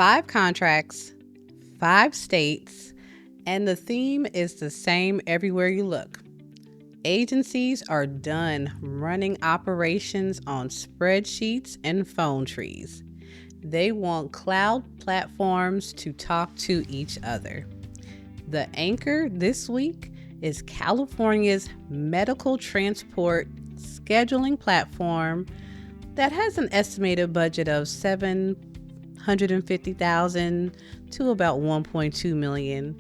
5 contracts, 5 states, and the theme is the same everywhere you look. Agencies are done running operations on spreadsheets and phone trees. They want cloud platforms to talk to each other. The anchor this week is California's medical transport scheduling platform that has an estimated budget of $750,000 to about $1.2 million.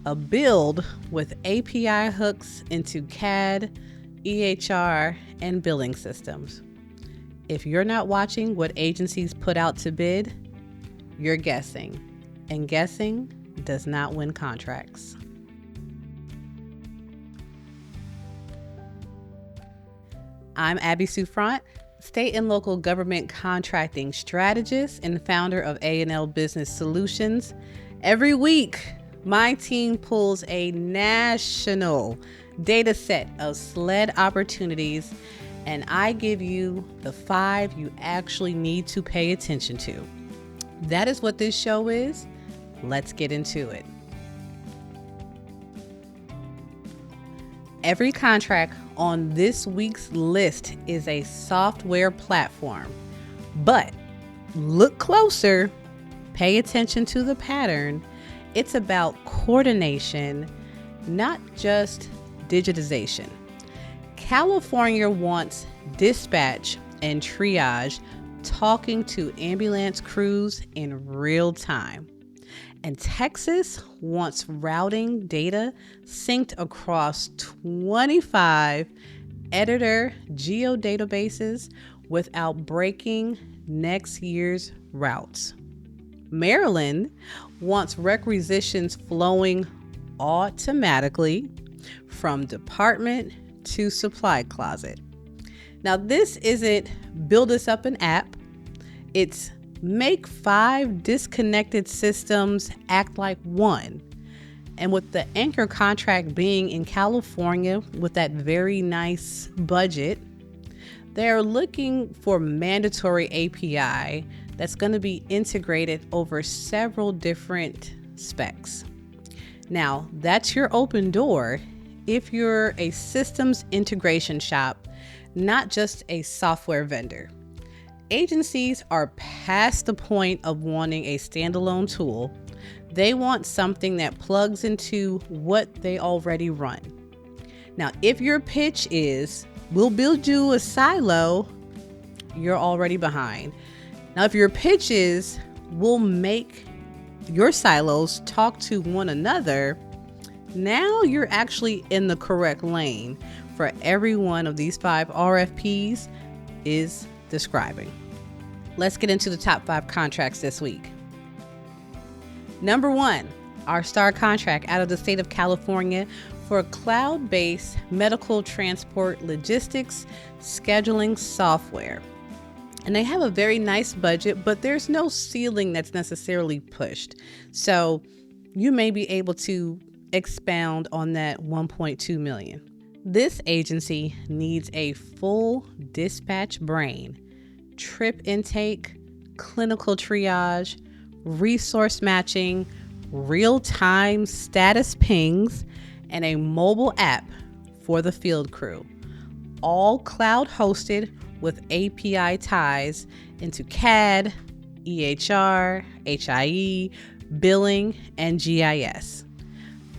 A build with API hooks into CAD, EHR, and billing systems. If you're not watching what agencies put out to bid, you're guessing, and guessing does not win contracts. I'm Abby Souffrant, state and local government contracting strategist and founder of A&L Business Solutions. Every week, my team pulls a national data set of SLED opportunities, and I give you the 5 you actually need to pay attention to. That is what this show is. Let's get into it. Every contract on this week's list is a software platform, but look closer, pay attention to the pattern. It's about coordination, not just digitization. California wants dispatch and triage talking to ambulance crews in real time. And Texas wants routing data synced across 25 editor geodatabases without breaking next year's routes. Maryland wants requisitions flowing automatically from department to supply closet. Now, this isn't build us up an app. It's make 5 disconnected systems act like one. And with the anchor contract being in California with that very nice budget, they're looking for mandatory API that's going to be integrated over several different specs. Now, that's your open door if you're a systems integration shop, not just a software vendor. Agencies are past the point of wanting a standalone tool. They want something that plugs into what they already run. Now, if your pitch is, we'll build you a silo, you're already behind. Now, if your pitch is, we'll make your silos talk to one another, now you're actually in the correct lane for every one of these 5 RFPs is describing. Let's get into the top 5 contracts this week. Number 1, our star contract out of the state of California for cloud-based medical transport logistics scheduling software. And they have a very nice budget, but there's no ceiling that's necessarily pushed. So you may be able to expound on that $1.2 million. This agency needs a full dispatch brain, trip intake, clinical triage, resource matching, real-time status pings, and a mobile app for the field crew. All cloud hosted with API ties into CAD, EHR, HIE, billing, and GIS.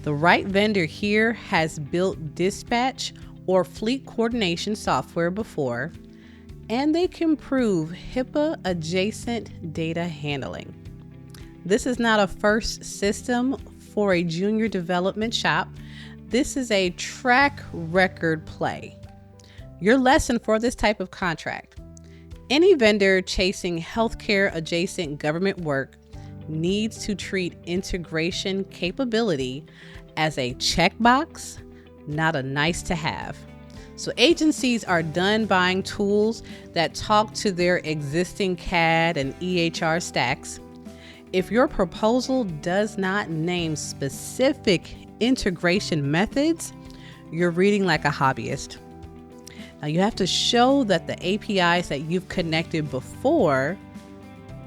The right vendor here has built dispatch or fleet coordination software before, and they can prove HIPAA adjacent data handling. This is not a first system for a junior development shop. This is a track record play. Your lesson for this type of contract: any vendor chasing healthcare adjacent government work needs to treat integration capability as a checkbox, not a nice to have. So agencies are done buying tools that talk to their existing CAD and EHR stacks. If your proposal does not name specific integration methods, you're reading like a hobbyist. Now you have to show that the APIs that you've connected before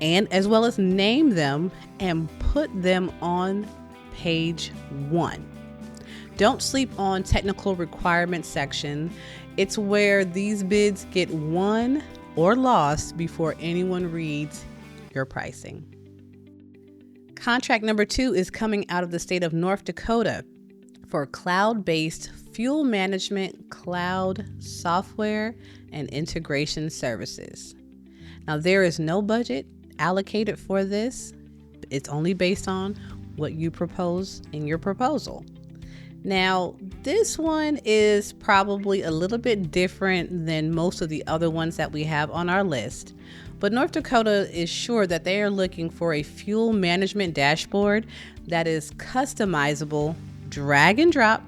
and as well as name them and put them on page 1. Don't sleep on technical requirements section. It's where these bids get won or lost before anyone reads your pricing. Contract number 2 is coming out of the state of North Dakota for cloud-based fuel management, cloud software, and integration services. Now, there is no budget allocated for this. It's only based on what you propose in your proposal. Now, this one is probably a little bit different than most of the other ones that we have on our list, but North Dakota is sure that they are looking for a fuel management dashboard that is customizable, drag and drop,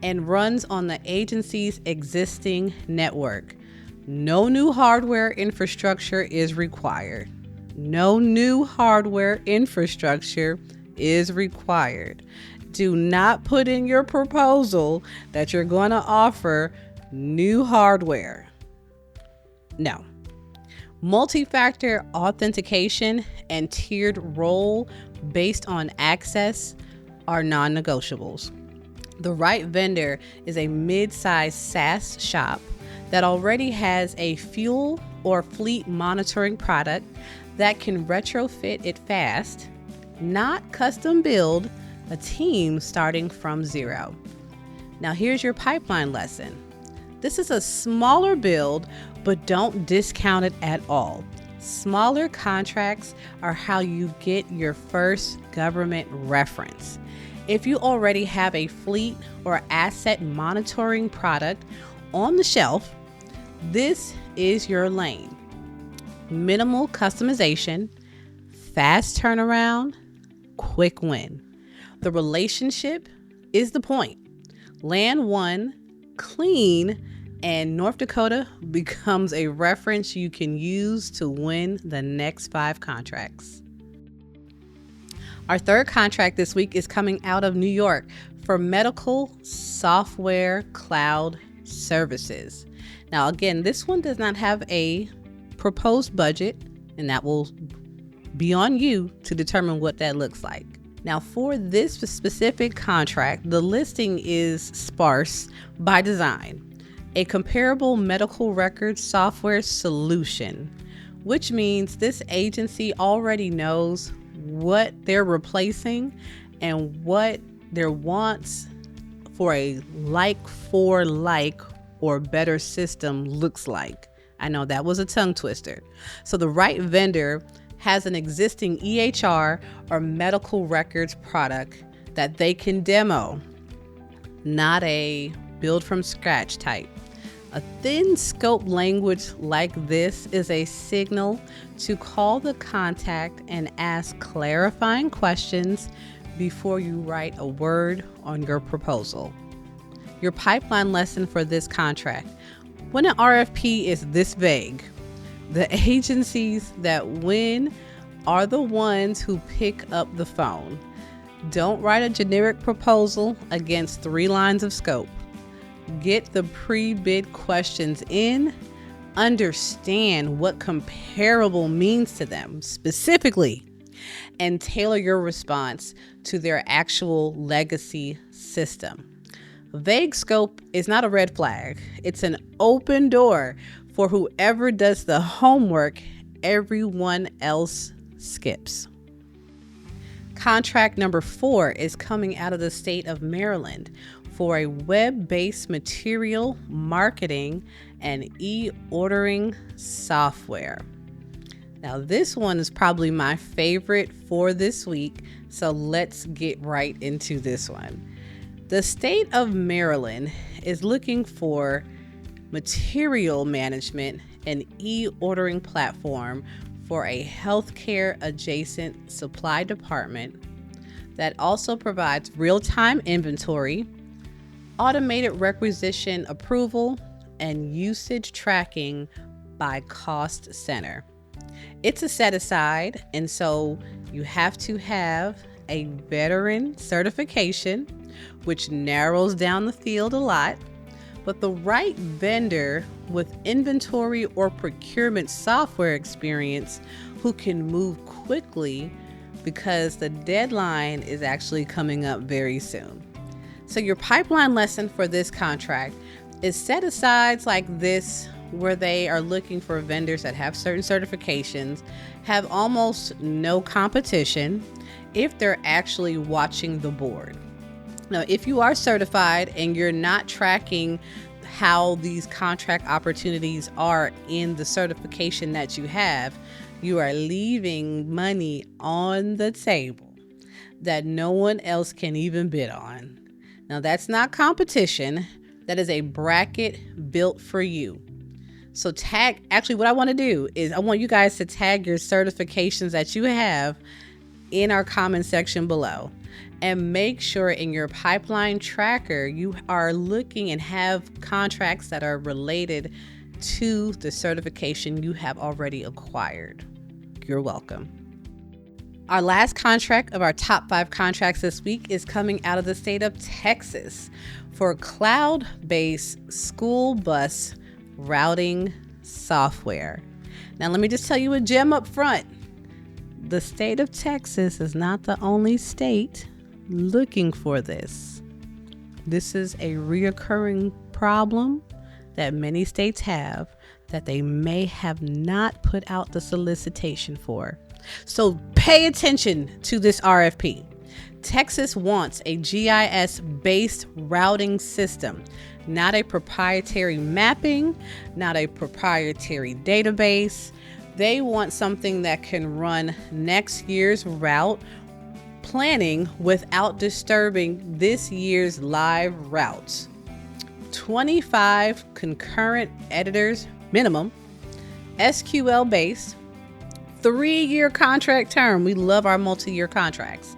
and runs on the agency's existing network. No new hardware infrastructure is required. No new hardware infrastructure is required. Do not put in your proposal that you're going to offer new hardware. No. Multi-factor authentication and tiered role based on access are non-negotiables. The right vendor is a mid-sized SaaS shop that already has a fuel or fleet monitoring product that can retrofit it fast, not custom build a team starting from zero. Now here's your pipeline lesson. This is a smaller build, but don't discount it at all. Smaller contracts are how you get your first government reference. If you already have a fleet or asset monitoring product on the shelf, this is your lane. Minimal customization, fast turnaround, quick win. The relationship is the point. Land one, clean, and North Dakota becomes a reference you can use to win the next 5 contracts. Our third contract this week is coming out of New York for medical software cloud services. Now, again, this one does not have a proposed budget, and that will be on you to determine what that looks like. Now, for this specific contract, the listing is sparse by design. A comparable medical record software solution, which means this agency already knows what they're replacing and what their wants for a like for like or better system looks like. I know that was a tongue twister. So the right vendor has an existing EHR or medical records product that they can demo, not a build from scratch type. A thin scope language like this is a signal to call the contact and ask clarifying questions before you write a word on your proposal. Your pipeline lesson for this contract: when an RFP is this vague, the agencies that win are the ones who pick up the phone. Don't write a generic proposal against 3 lines of scope. Get the pre-bid questions in, understand what comparable means to them specifically, and tailor your response to their actual legacy system. Vague scope is not a red flag. It's an open door for whoever does the homework everyone else skips. Contract number 4 is coming out of the state of Maryland for a web-based material marketing and e-ordering software. Now, this one is probably my favorite for this week, so let's get right into this one. The state of Maryland is looking for material management and e-ordering platform for a healthcare adjacent supply department that also provides real-time inventory, automated requisition approval, and usage tracking by cost center. It's a set aside, and so you have to have a veteran certification, which narrows down the field a lot. But the right vendor with inventory or procurement software experience who can move quickly because the deadline is actually coming up very soon. So your pipeline lesson for this contract is set asides like this, where they are looking for vendors that have certain certifications, have almost no competition if they're actually watching the board. Now, if you are certified and you're not tracking how these contract opportunities are in the certification that you have, you are leaving money on the table that no one else can even bid on. Now, that's not competition. That is a bracket built for you. So what I want to do is I want you guys to tag your certifications that you have in our comment section below, and make sure in your pipeline tracker you are looking and have contracts that are related to the certification you have already acquired. You're welcome. Our last contract of our top 5 contracts this week is coming out of the state of Texas for cloud-based school bus routing software. Now, let me just tell you a gem up front. The state of Texas is not the only state looking for this. This is a reoccurring problem that many states have that they may have not put out the solicitation for. So pay attention to this RFP. Texas wants a GIS-based routing system, not a proprietary mapping, not a proprietary database. They want something that can run next year's route planning without disturbing this year's live routes. 25 concurrent editors minimum, SQL based, 3-year contract term. We love our multi-year contracts.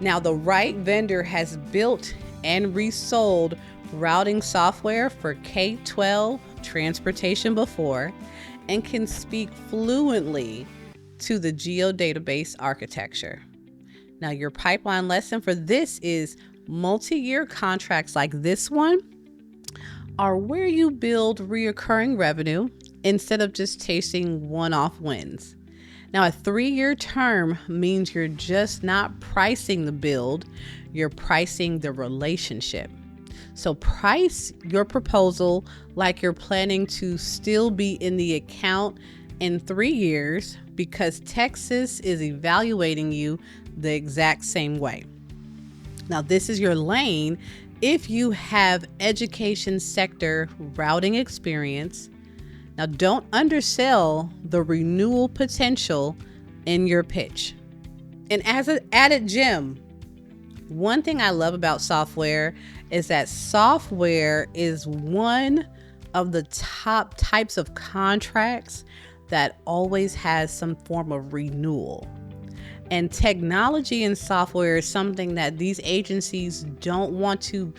Now, the right vendor has built and resold routing software for K-12 transportation before and can speak fluently to the geodatabase architecture. Now, your pipeline lesson for this is multi-year contracts like this one are where you build reoccurring revenue instead of just chasing one-off wins. Now, a 3-year term means you're just not pricing the build, you're pricing the relationship. So price your proposal like you're planning to still be in the account in 3 years, because Texas is evaluating you the exact same way. Now, this is your lane if you have education sector routing experience. Now, don't undersell the renewal potential in your pitch. And as an added gem, one thing I love about software is that software is one of the top types of contracts that always has some form of renewal. And technology and software is something that these agencies don't want to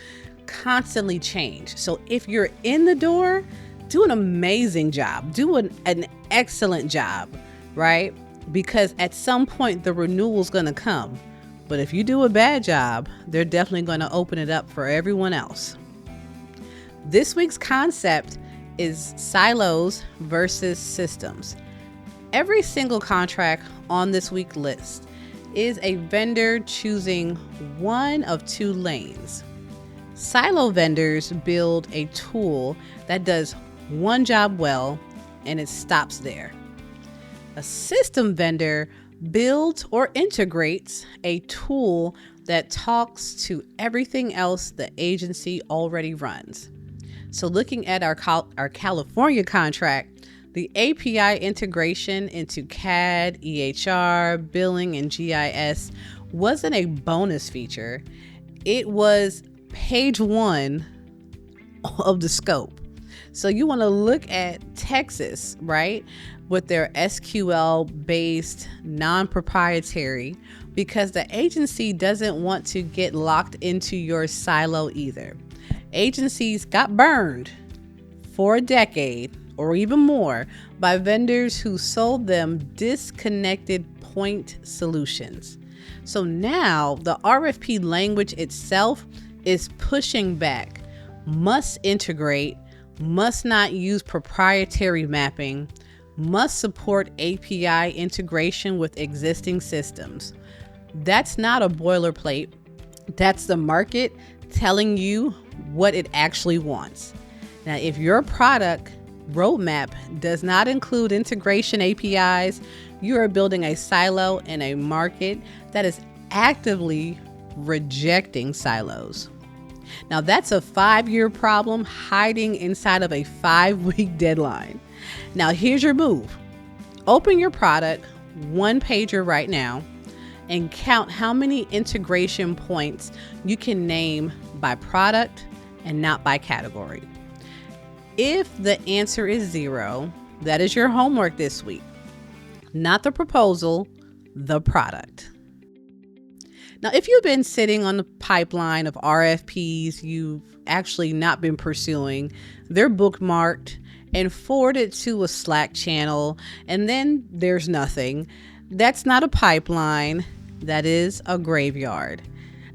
constantly change. So if you're in the door, do an amazing job, do an excellent job, right? Because at some point the renewal is going to come. But if you do a bad job, they're definitely going to open it up for everyone else. This week's concept is silos versus systems. Every single contract on this week's list is a vendor choosing one of 2 lanes. Silo vendors build a tool that does one job well and it stops there. A system vendor builds or integrates a tool that talks to everything else the agency already runs. So looking at our California contract, the API integration into CAD, EHR, billing, and GIS wasn't a bonus feature. It was page 1 of the scope. So you want to look at Texas, right, with their SQL-based non-proprietary, because the agency doesn't want to get locked into your silo either. Agencies got burned for a decade or even more by vendors who sold them disconnected point solutions. So now the RFP language itself is pushing back, must integrate, must not use proprietary mapping, must support API integration with existing systems. That's not a boilerplate. That's the market telling you what it actually wants. Now, if your product roadmap does not include integration APIs, you are building a silo in a market that is actively rejecting silos. Now, that's a 5-year problem hiding inside of a 5-week deadline. Now, here's your move. Open your product one pager right now and count how many integration points you can name by product and not by category. If the answer is 0, that is your homework this week. Not the proposal, the product. Now, if you've been sitting on the pipeline of RFPs you've actually not been pursuing, they're bookmarked and forwarded to a Slack channel, and then there's nothing. That's not a pipeline, that is a graveyard.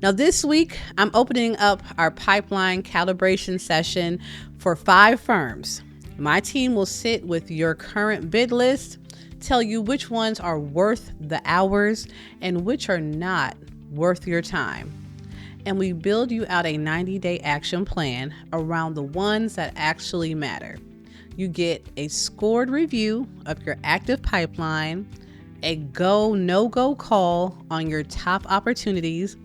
Now, this week, I'm opening up our pipeline calibration session for 5 firms. My team will sit with your current bid list, tell you which ones are worth the hours and which are not worth your time. And we build you out a 90-day action plan around the ones that actually matter. You get a scored review of your active pipeline, a go, no-go call on your top opportunities,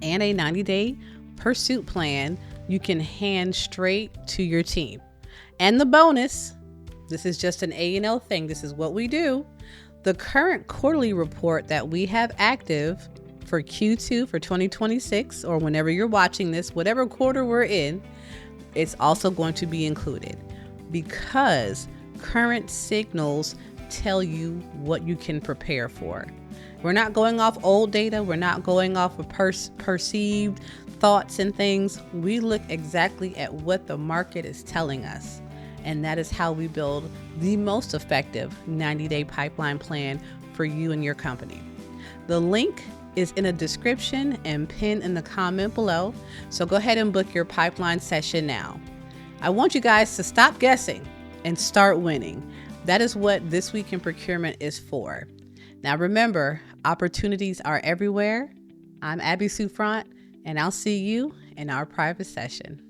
and a 90-day pursuit plan you can hand straight to your team. And the bonus, this is just an A&L thing, this is what we do. The current quarterly report that we have active for Q2 for 2026, or whenever you're watching this, whatever quarter we're in, it's also going to be included, because current signals tell you what you can prepare for. We're not going off old data. We're not going off of perceived thoughts and things. We look exactly at what the market is telling us. And that is how we build the most effective 90-day pipeline plan for you and your company. The link is in a description and pinned in the comment below. So go ahead and book your pipeline session now. I want you guys to stop guessing and start winning. That is what This Week in Procurement is for. Now remember, opportunities are everywhere. I'm Abby Souffrant, and I'll see you in our private session.